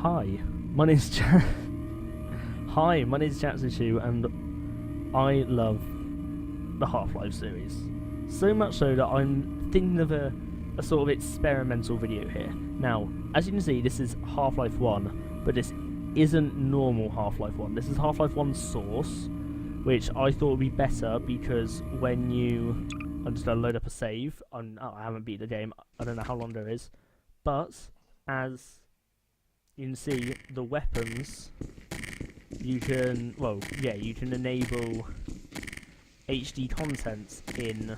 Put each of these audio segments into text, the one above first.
Hi, my name's Hi, my name's Jackson Shu, and I love the Half-Life series. So much so that I'm thinking of a sort of experimental video here. Now, as you can see, this is Half-Life 1, but this isn't normal Half-Life 1. This is Half-Life 1 Source, which I thought would be better because when you... I'm just going to load up a save. I haven't beat the game. I don't know how long there is. But, as you can see, the weapons, you can... Well, yeah, you can enable HD content in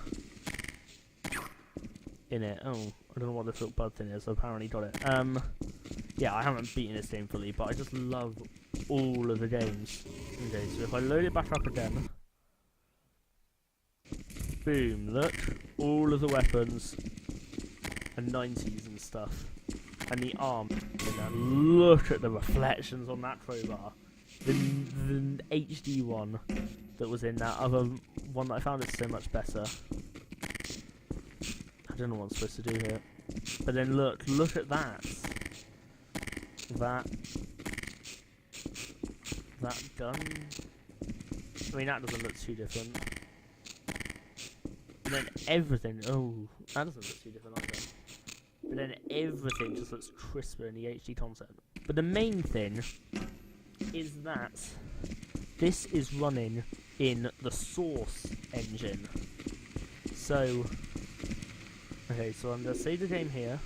it. Oh, I don't know what this little bug thing is. I apparently got it. Yeah, I haven't beaten this game fully, but I just love all of the games. Okay, so if I load it back up again, boom, look, all of the weapons and 90s and stuff, and the arm. And look at the reflections on that crowbar. The HD one that was in that other one that I found is so much better. I don't know what I'm supposed to do here. But then look at that. That gun. I mean, that doesn't look too different. But then everything, oh, that doesn't look too different either. But then everything just looks crisper in the HD content. But the main thing is that this is running in the Source engine. So, okay, so I'm going to save the game here,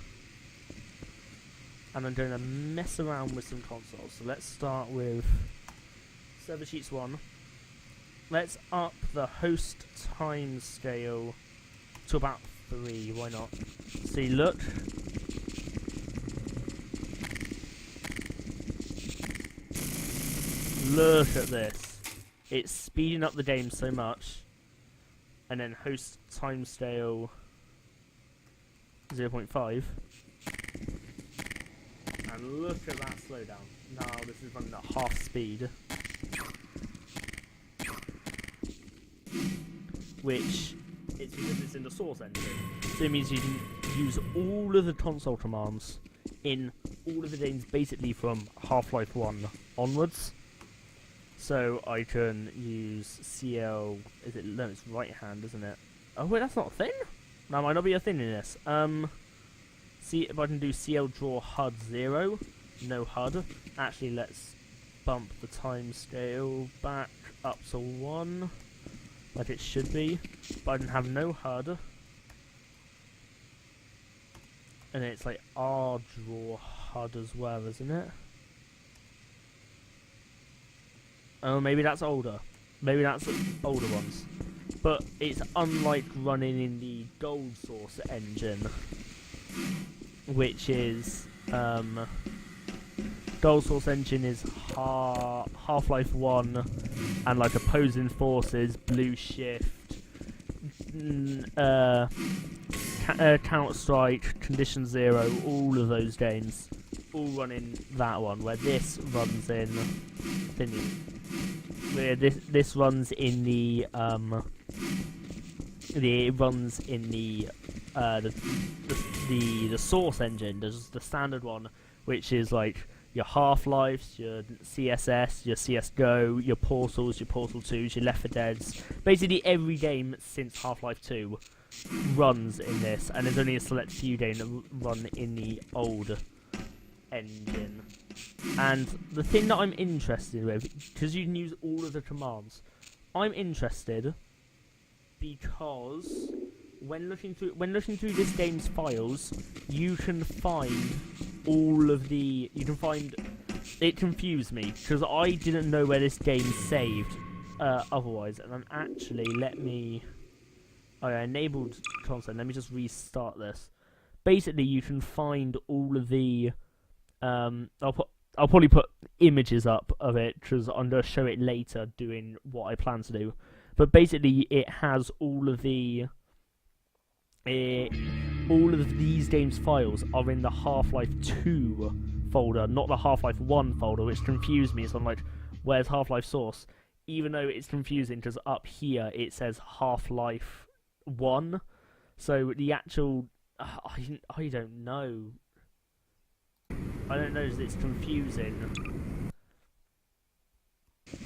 and I'm going to mess around with some consoles. So let's start with Server Sheets 1. Let's up the host time scale to about 3, why not? See, look. Look at this. It's speeding up the game so much. And then host time scale 0.5. And look at that slowdown. Now this is running at half speed. Which, it's because it's in the Source engine. So it means you can use all of the console commands in all of the games basically from Half-Life 1 onwards. So I can use CL, no, it's right hand, isn't it? Oh wait, that's not a thing? That might not be a thing in this. See if I can do CL draw HUD 0, no HUD. Actually, let's bump the time scale back up to 1, like it should be. But I can have no HUD. And it's like R draw HUD as well, isn't it? Oh, maybe that's older. Maybe that's older ones. But it's unlike running in the Gold Source engine, which is Gold Source engine is Half-Life 1 and like opposing forces, Blue Shift, Counter-Strike, Condition Zero, all of those games all run in that one, where this runs in where this runs in the the Source engine. There's the standard one, which is like your Half-Lives, your CSS, your CSGO, your Portals, your Portal 2s, your Left 4 Deads. Basically every game since Half-Life 2 runs in this, and there's only a select few games that run in the old engine. And the thing that I'm interested with, because you can use all of the commands, I'm interested because when looking through this game's files, you can find all of the... You can find... It confused me, because I didn't know where this game saved otherwise. And I'm actually... Let me... Oh, I enabled console. Let me just restart this. Basically, you can find all of the... I'll probably put images up of it, because I'm going to show it later doing what I plan to do. But basically, it has all of the... all of these games' files are in the Half-Life 2 folder, not the Half-Life 1 folder, which confused me. So I'm like, where's Half-Life Source? Even though it's confusing, because up here it says Half-Life 1. So the actual... I don't know. I don't know, it's confusing.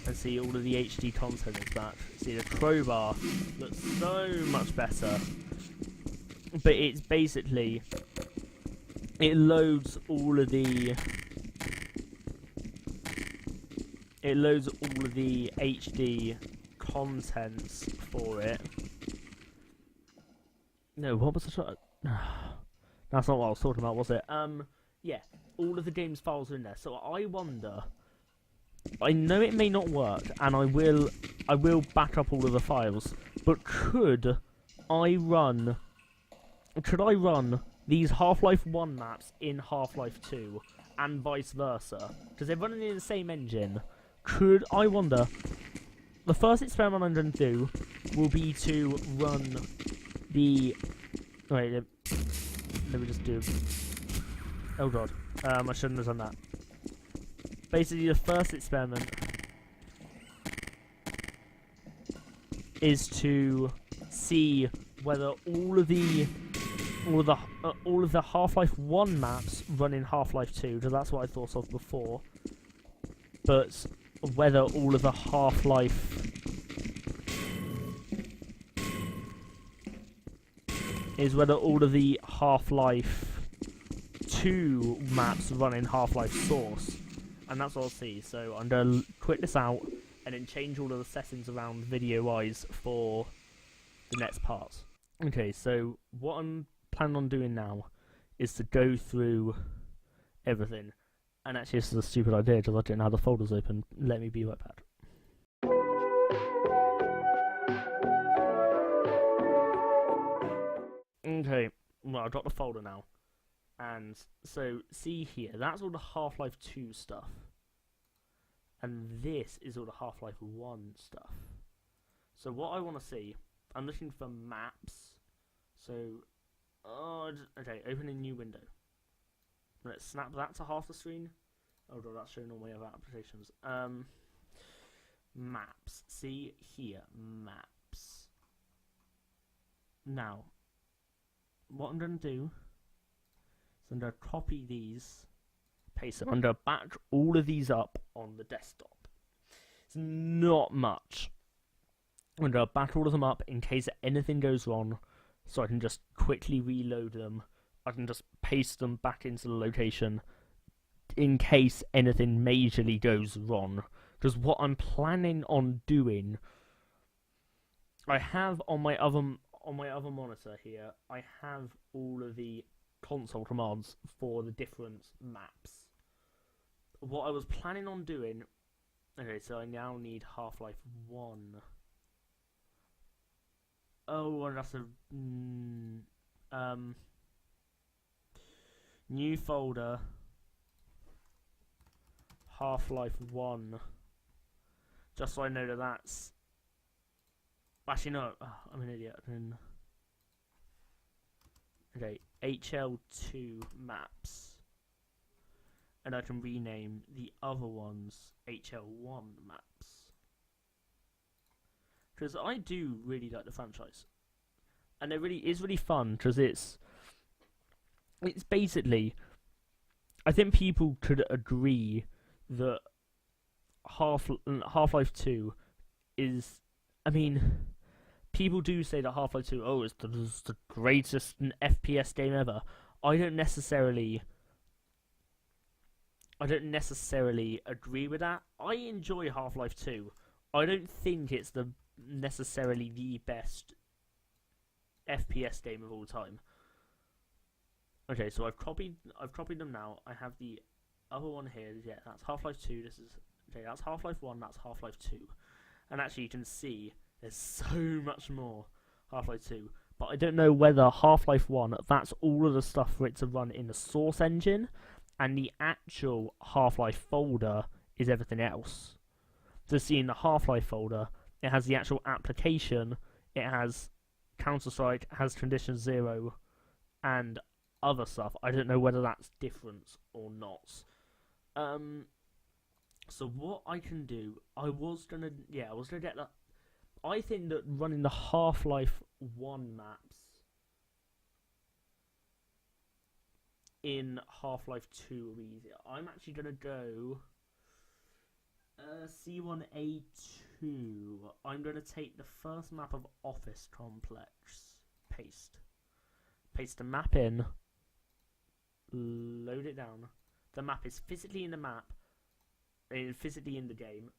And see, all of the HD content is back. See, the crowbar looks so much better. But it's basically... It loads all of the... It loads all of the HD contents for it. No, what was the... That's not what I was talking about, was it? Yeah, all of the game's files are in there. So I wonder... I know it may not work, and I will back up all of the files, but could I run these Half-Life 1 maps in Half-Life 2, and vice versa? Because they're running in the same engine. I wonder... The first experiment I'm going to do will be to run the... Wait, let me just do... Oh god, I shouldn't have done that. Basically, the first experiment is to see whether all of the Half-Life 1 maps run in Half-Life 2, because that's what I thought of before. But whether all of the Half-Life whether all of the Half-Life 2 maps run in Half-Life Source. And that's what I'll see. So I'm going to quit this out and then change all of the settings around video-wise for the next part. Okay, so what I'm planning on doing now is to go through everything. And actually this is a stupid idea because I didn't have the folders open. Let me be right back. Okay, well I've got the folder now. And so, see here, that's all the Half-Life 2 stuff. And this is all the Half-Life 1 stuff. So what I want to see, I'm looking for maps. So, okay, open a new window. Let's snap that to half the screen. Oh god, that's showing all my other applications. Maps. See here, maps. Now, what I'm going to do... So I'm going to copy these, paste them. I'm going to back all of these up on the desktop. It's not much. I'm going to back all of them up in case anything goes wrong, so I can just quickly reload them. I can just paste them back into the location in case anything majorly goes wrong. Because what I'm planning on doing, I have on my other monitor here, I have all of the console commands for the different maps. What I was planning on doing... Okay, so I now need Half-Life 1. Oh, and that's a... new folder. Half-Life 1. Just so I know that that's... Actually, no. Oh, I'm an idiot. Okay, HL2 maps. And I can rename the other ones HL1 maps. Because I do really like the franchise. And it really is really fun, because it's basically... I think people could agree that Half-Life 2 is... I mean... People do say that Half-Life 2, oh, it's the greatest FPS game ever. I don't necessarily agree with that. I enjoy Half-Life 2. I don't think it's necessarily the best FPS game of all time. Okay, so I've copied them now. I have the other one here. Yeah, that's Half-Life 2. That's Half-Life 1. That's Half-Life 2. And actually, you can see. There's so much more Half-Life 2, but I don't know whether Half-Life 1, that's all of the stuff for it to run in the source engine, and the actual Half-Life folder is everything else. So see, in the Half-Life folder, it has the actual application, it has Counter-Strike, has Condition Zero, and other stuff. I don't know whether that's different or not. So what I can do, I was gonna get that. I think that running the Half-Life 1 maps in Half-Life 2 will be easier. I'm actually gonna go C1A2. I'm gonna take the first map of Office Complex. Paste the map in. Load it down. The map is physically in the map, physically in the game,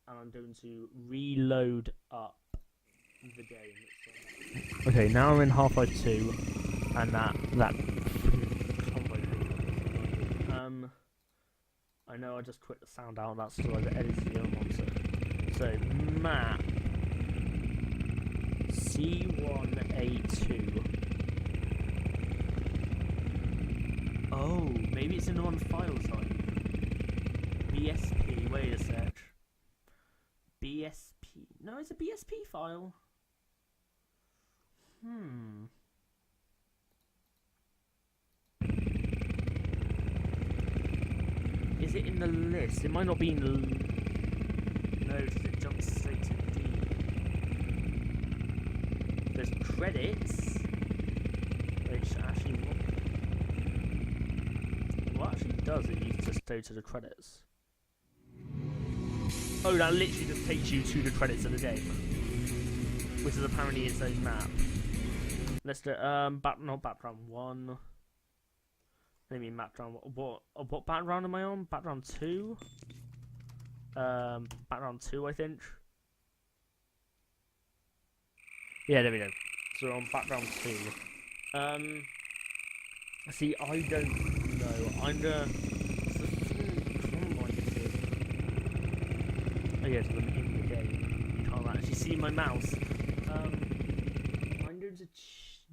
and I'm going to reload up the game. Okay, now I'm in Half-Life 2, and that I know I just quit the sound out. That's still the edited the monster. So map C1A2. Oh, maybe it's in the one file type. BSP. Wait a sec. BSP. No, it's a BSP file. Is it in the list? It might not be in the... No, does it jump straight to D? There's credits. Which actually... What actually does it? You just go to the credits. Oh, that literally just takes you to the credits of the game. Which is apparently its own map. Let's do not background 1. Maybe background what background am I on? Background 2? Background 2 I think. Yeah, there we go. So we're on background 2. See, I don't know. I'm gonna oh yeah, because I'm in the game. You can't actually see my mouse. I'm going to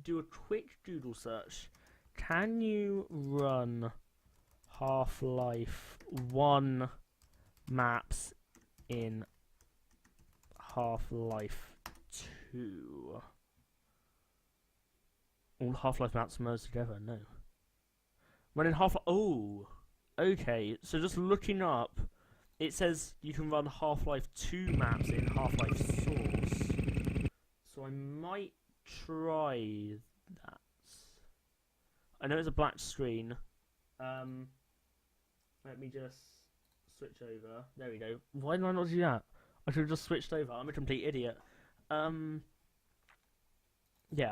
do a quick Google search. Can you run Half-Life 1 maps in Half-Life 2? All Half-Life maps merged together? No. Running Half-Life... Oh! Okay, so just looking up, it says you can run Half-Life 2 maps in Half-Life Source. So I might try that. I know it's a black screen. Let me just switch over. There we go. Why did I not do that? I should have just switched over. I'm a complete idiot. Yeah,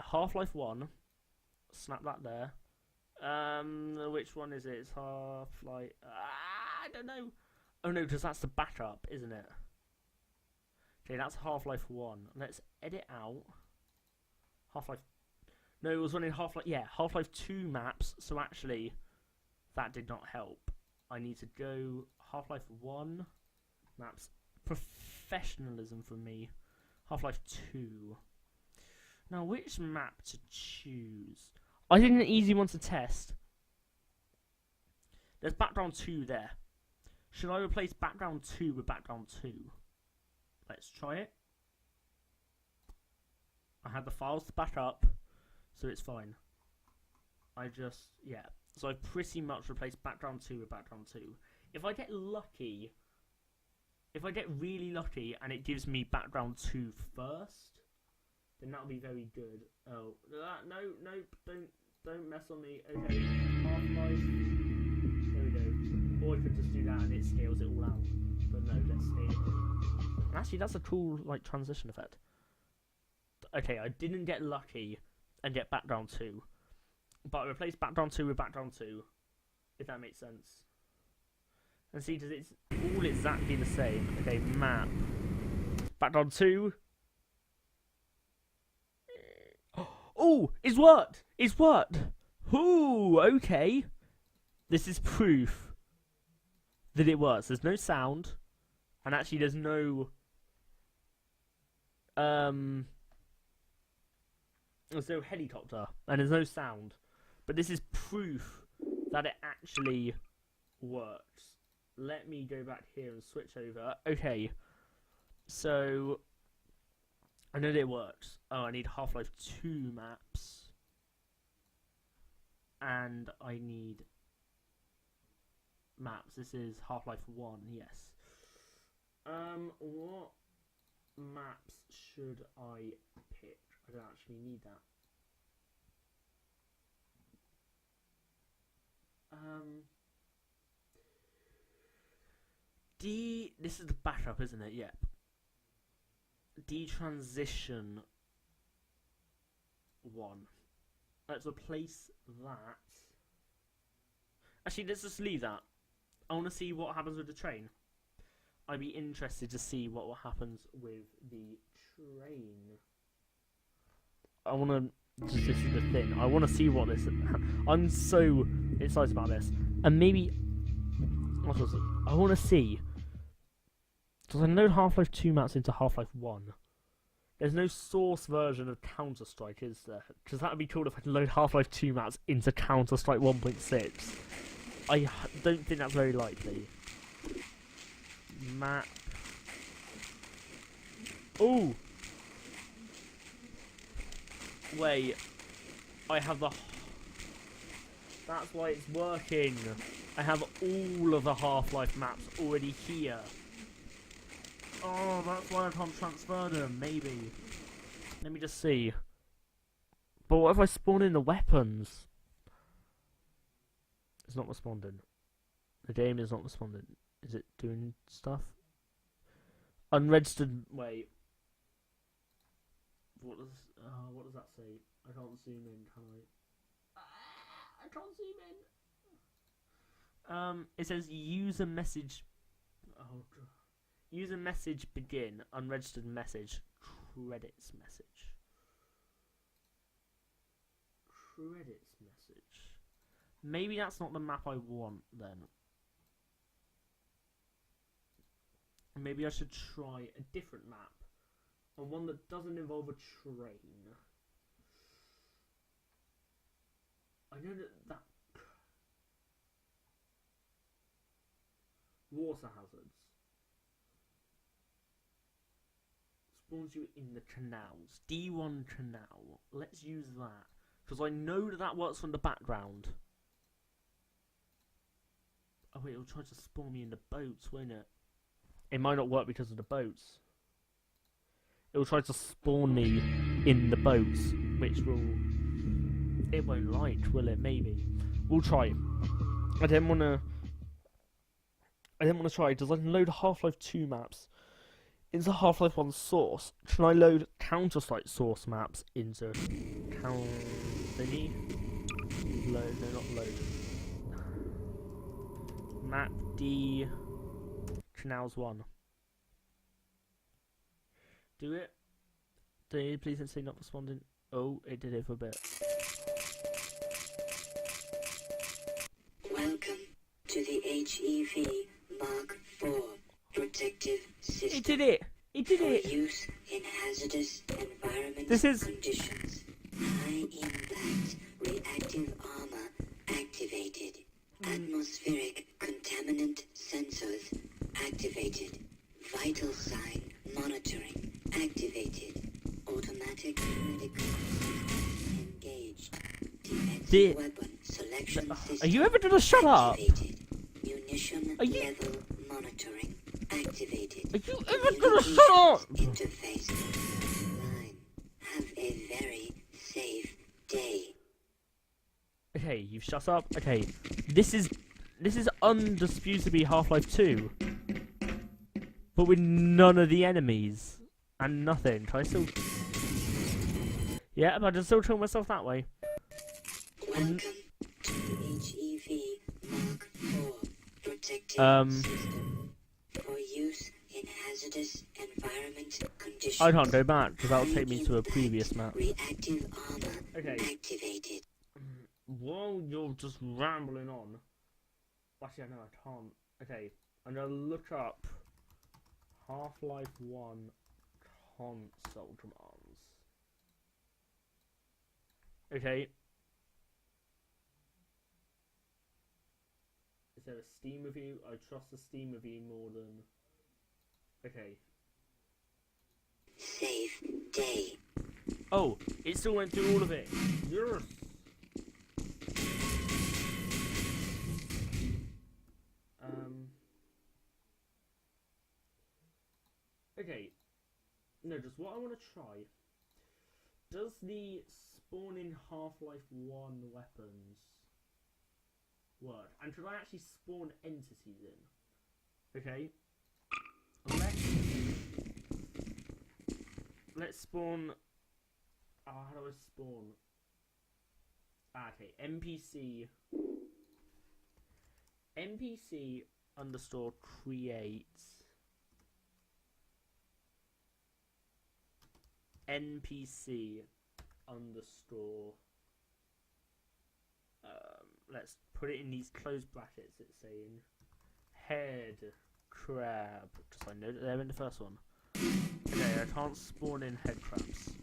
Half-Life 1. Snap that there. Which one is it? It's Half-Life... I don't know. Oh no, because that's the backup, isn't it? Okay, that's Half-Life 1. Let's edit out. Half-Life... No, it was running Half-Life... Yeah, Half-Life 2 maps, so actually, that did not help. I need to go Half-Life 1 maps. Professionalism from me. Half-Life 2. Now, which map to choose? I think an easy one to test. There's background 2 there. Should I replace background 2 with background 2? Let's try it. I had the files to back up, so it's fine. Yeah. So I've pretty much replaced background 2 with background 2. If I get lucky, if I get really lucky and it gives me background 2 first, then that'll be very good. Oh, no, don't mess on me. Okay, Half-Life. There we go. Or I could just do that and it scales it all out. But no, let's see. Actually, that's a cool like transition effect. Okay, I didn't get lucky and get background 2. But I replaced background 2 with background 2. If that makes sense. And see, does it's all exactly the same. Okay, map. Background 2. Oh, it's worked! It's worked! Ooh, okay. This is proof that it works. There's no sound. And actually there's no... There's no helicopter. And there's no sound. But this is proof that it actually works. Let me go back here and switch over. Okay. So... I know that it works. Oh, I need Half-Life 2 maps. And I need maps. This is Half-Life 1, yes. What maps should I pick? I don't actually need that. This is the backup, isn't it? Yep. Detransition 1. Let's replace that. Actually, let's just leave that. I want to see what happens with the train. I'd be interested to see what happens with the train. I want to just this is the thing. I want to see what this. I'm so excited about this, and maybe what was it? I want to see. Does I load Half-Life 2 maps into Half-Life 1? There's no source version of Counter-Strike, is there? Because that would be cool if I could load Half-Life 2 maps into Counter-Strike 1.6. I don't think that's very likely. Map. Oh! Wait. I have the... That's why it's working. I have all of the Half-Life maps already here. Oh, that's why I can't transfer them, maybe. Let me just see. But what if I spawn in the weapons? It's not responding. The game is not responding. Is it doing stuff? Unregistered. Wait. What does that say? I can't zoom in, can I? I can't zoom in. It says user message. Oh god. User message begin. Unregistered message. Credits message. Credits message. Maybe that's not the map I want then. Maybe I should try a different map. And one that doesn't involve a train. I know that water hazards spawns you in the canals. D1 canal. Let's use that. Because I know that works from the background. Oh wait, it'll try to spawn me in the boats, won't it? It might not work because of the boats. It'll try to spawn me in the boats, which will... It won't like, will it? Maybe. We'll try. I didn't want to try, because I can load Half-Life 2 maps into Half-Life 1 source. Can I load Counter-Strike source maps into thingy? Load, no, not load. Map D Canals 1. Do it. Please don't say not responding. Oh, it did it for a bit. Welcome to the HEV Mark IV protective system. It did it! It did for it! use in hazardous environment conditions. High impact reactive armor activated. Atmospheric contaminant sensors activated. Vital sign monitoring activated. Automatic medical engaged. Defensive weapon selection system. Are you ever gonna shut up? Munition level monitoring activated. Are you ever gonna shut up? Interface line. Have a very safe day. Okay, you've shut up. Okay, this is undisputably Half-Life 2, but with none of the enemies and nothing. Can I still? Yeah, but I can still kill myself that way. Welcome to HEV Mark IV protective system for use in hazardous environment conditions. I can't go back because that'll take me to a previous map. Reactive armor activated. While you're just rambling on, actually, no, I can't. Okay, I'm gonna look up Half-Life 1 console commands. Okay. Is there a Steam review? I trust the Steam review more than... Okay. Safe day. Oh, it still went through all of it. Yes! Okay. No, just what I want to try. Does the spawning Half-Life 1 weapons word. And should I actually spawn entities in? Okay. Let's spawn. Oh, how do I spawn? Okay, NPC underscore create NPC underscore let's put it in these closed brackets. It's saying head crab, just so I know that they're in the first one. Okay, I can't spawn in head crabs.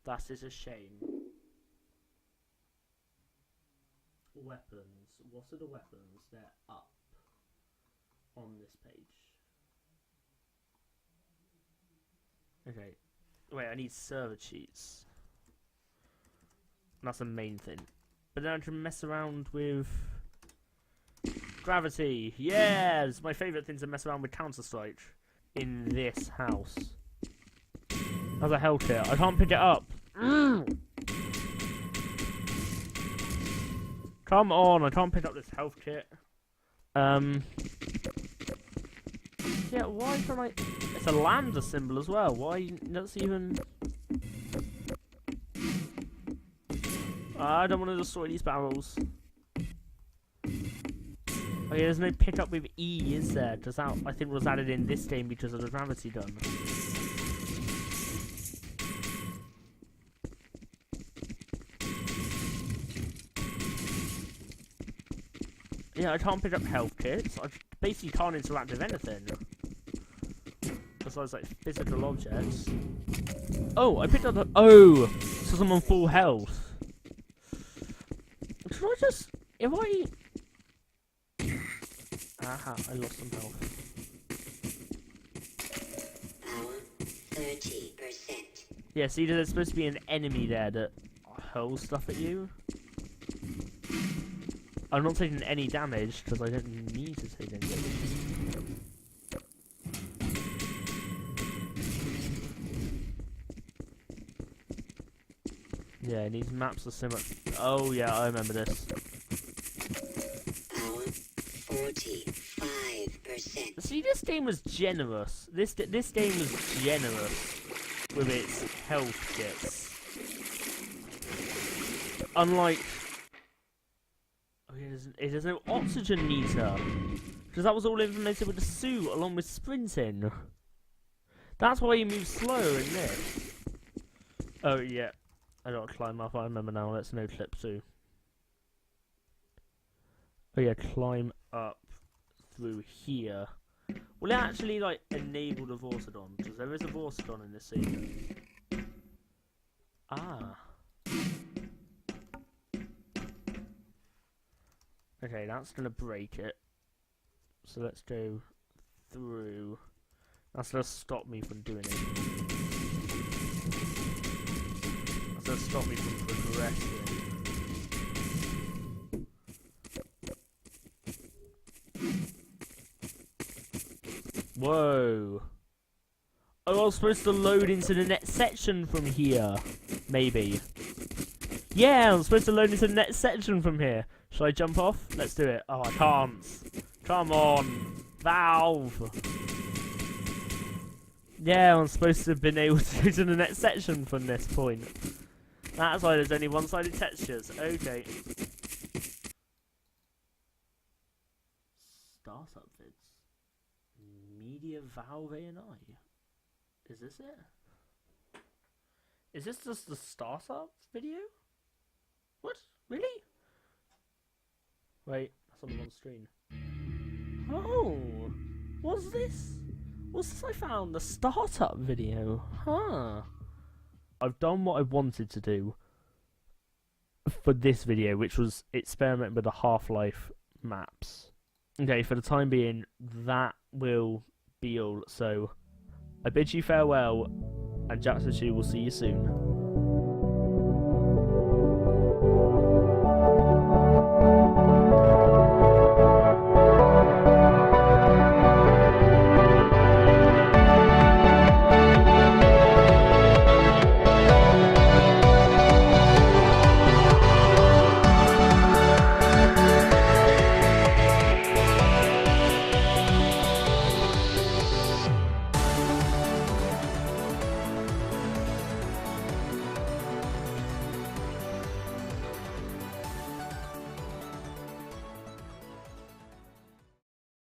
That is a shame. Weapons. What are the weapons? They're up on this page. Okay. Wait, I need server cheats. That's the main thing. But then I can mess around with gravity. Yeah, it's my favourite thing to mess around with Counter-Strike in this house. How's a health kit? I can't pick it up. Come on, I can't pick up this health kit. Yeah, why can't I? It's a lambda symbol as well. Why? That's even. I don't want to destroy these barrels. Okay, there's no pick up with E, is there? Because that, I think, was added in this game because of the gravity gun. Yeah, I can't pick up health kits. I basically can't interact with anything. Besides, like, physical objects. Oh, I picked up the... Oh! So I'm on full health. Should I just... If I... Aha, I lost some health. Power 30%. Yeah, see, there's supposed to be an enemy there that hurls stuff at you. I'm not taking any damage because I don't need to take any damage. Yeah, these maps are so much. Oh yeah, I remember this. Power 45%. See, this game was generous. This game was generous with its health kits. Unlike. There's no oxygen meter, because that was all implemented with the suit along with sprinting. That's why you move slower in this. Oh yeah, I gotta climb up. I remember now. That's no clip too. Oh yeah, climb up through here. Will it actually like enable the Vortodon? Because there is a Vortodon in this scene. Ah. Okay, that's gonna break it. So let's go through. That's gonna stop me from doing it. That's gonna stop me from progressing. Whoa. Oh, I was supposed to load into the next section from here. Maybe. Yeah, I'm supposed to load into the next section from here. Should I jump off? Let's do it. Oh, I can't. Come on. Valve. Yeah, I'm supposed to have been able to go to the next section from this point. That's why there's only one-sided textures. Okay. Startup vids. Media Valve A&I. Is this it? Is this just the startup video? What? Really? Wait, that's on the wrong screen. Oh, what's this? What's this I found? The startup video. Huh. I've done what I wanted to do for this video, which was experiment with the Half-Life maps. Okay, for the time being, that will be all. So, I bid you farewell, and Jackson Chu will see you soon.